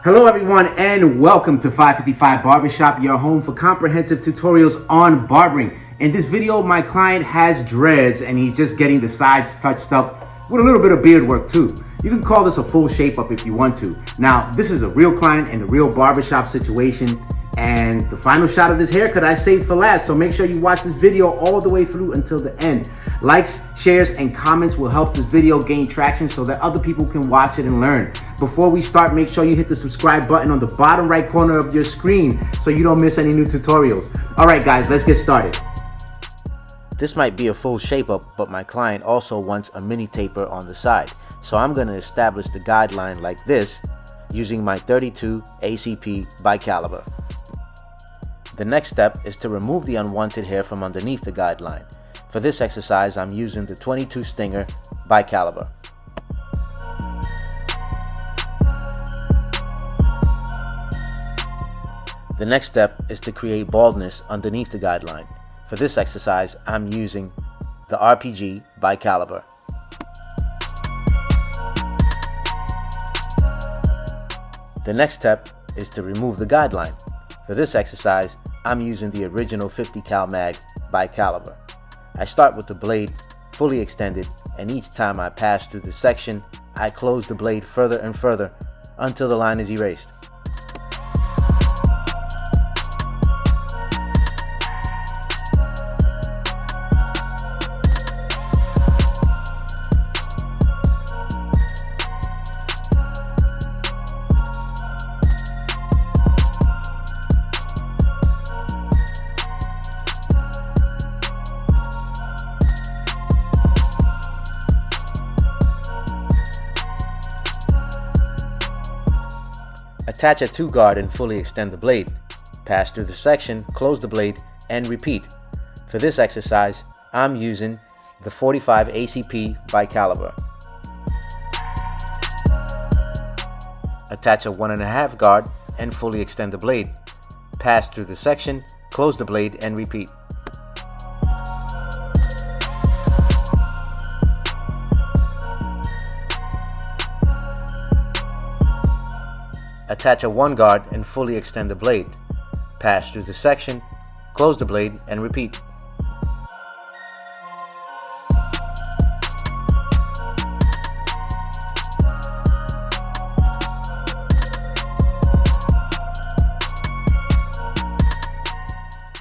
Hello everyone and welcome to 555 Barbershop, your home for comprehensive tutorials on barbering. In this video, my client has dreads and he's just getting the sides touched up with a little bit of beard work too. You can call this a full shape up if you want to. Now, this is a real client and a real barbershop situation, and the final shot of this haircut I saved for last, so make sure you watch this video all the way through until the end. Likes, shares, and comments will help this video gain traction so that other people can watch it and learn. Before we start, make sure you hit the subscribe button on the bottom right corner of your screen so you don't miss any new tutorials. All right, guys, let's get started. This might be a full shape up, but my client also wants a mini taper on the side. So I'm going to establish the guideline like this using my 32 ACP bicaliber. The next step is to remove the unwanted hair from underneath the guideline. For this exercise, I'm using the 22 Stinger bicaliber. The next step is to create baldness underneath the guideline. For this exercise, I'm using the RPG bicaliber. The next step is to remove the guideline. For this exercise, I'm using the original 50 cal mag bicaliber. I start with the blade fully extended, and each time I pass through the section, I close the blade further and further until the line is erased. Attach a 2 guard and fully extend the blade. Pass through the section, close the blade, and repeat. For this exercise, I'm using the 45 ACP bicaliber. Attach a 1.5 guard and fully extend the blade. Pass through the section, close the blade, and repeat. Attach a 1 guard and fully extend the blade. Pass through the section, close the blade, and repeat.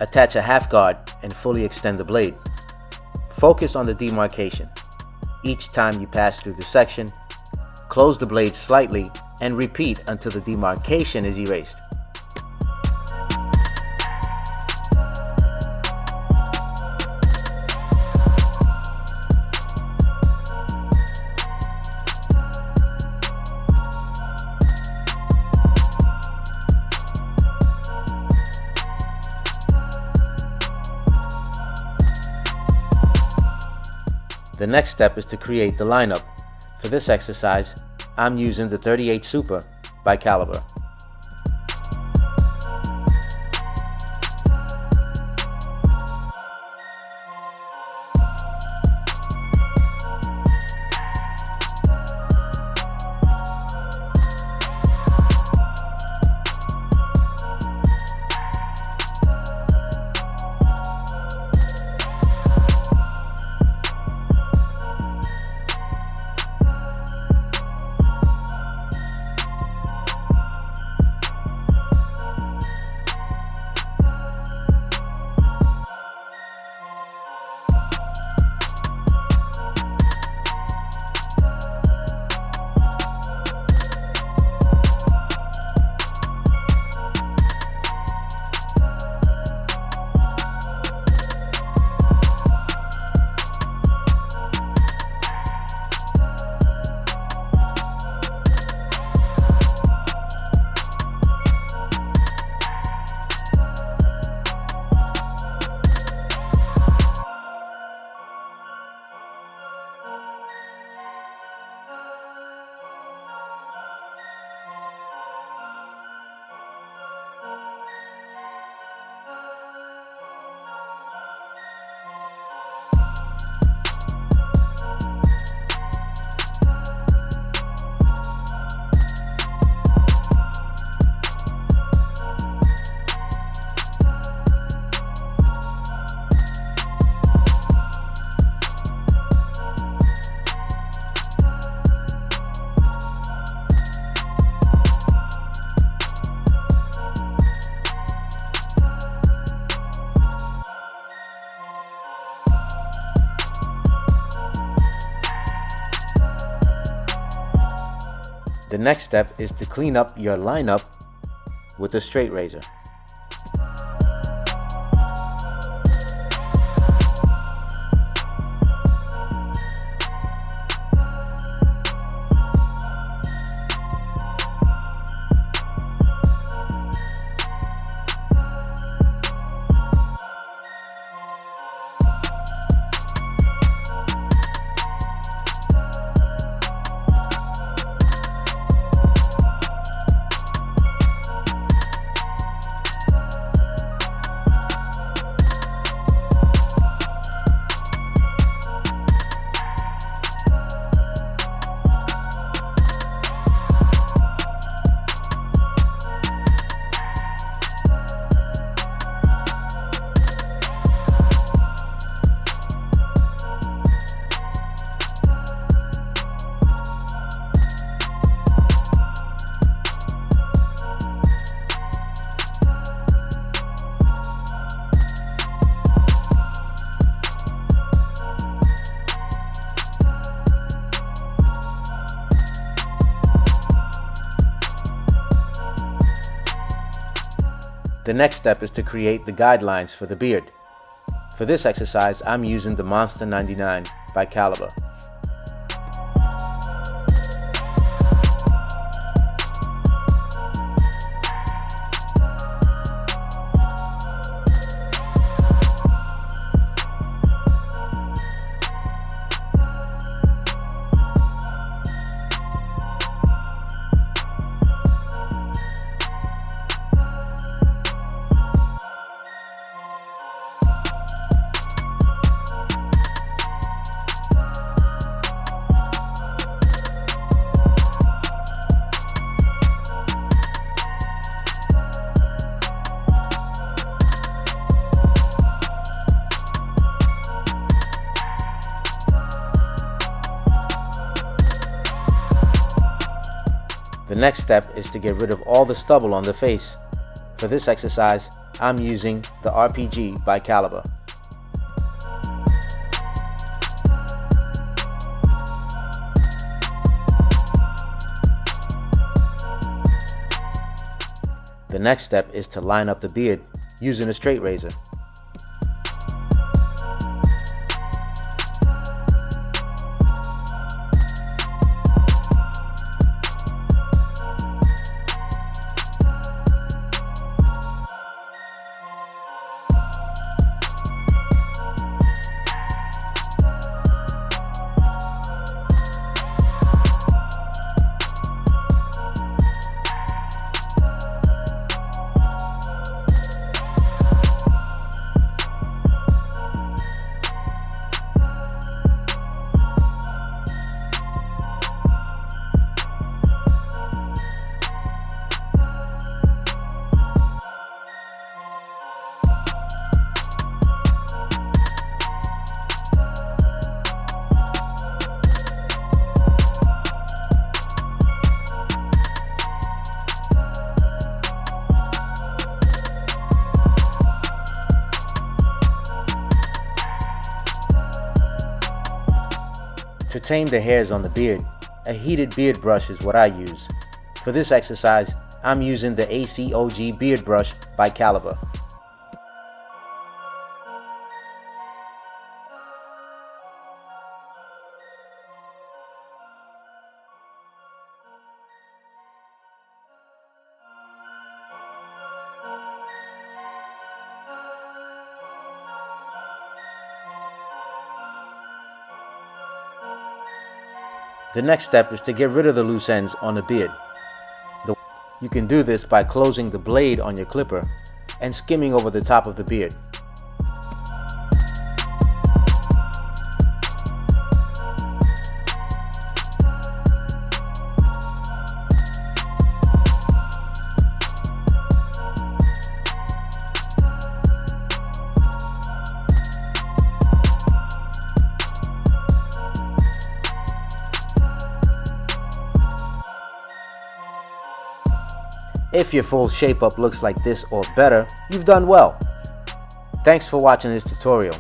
Attach a 1/2 guard and fully extend the blade. Focus on the demarcation. Each time you pass through the section, close the blade slightly and repeat until the demarcation is erased. The next step is to create the lineup. For this exercise, I'm using the 38 Super bicaliber. The next step is to clean up your lineup with a straight razor. The next step is to create the guidelines for the beard. For this exercise, I'm using the Monster 99 by Caliber. The next step is to get rid of all the stubble on the face. For this exercise, I'm using the RPG by Caliber. The next step is to line up the beard using a straight razor. To tame the hairs on the beard, a heated beard brush is what I use. For this exercise, I'm using the ACOG beard brush by Caliber. The next step is to get rid of the loose ends on the beard. You can do this by closing the blade on your clipper and skimming over the top of the beard. If your full shape up looks like this or better, you've done well. Thanks for watching this tutorial.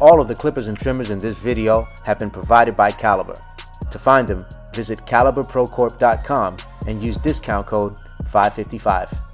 All of the clippers and trimmers in this video have been provided by Caliber. To find them, visit CaliberProCorp.com and use discount code 555.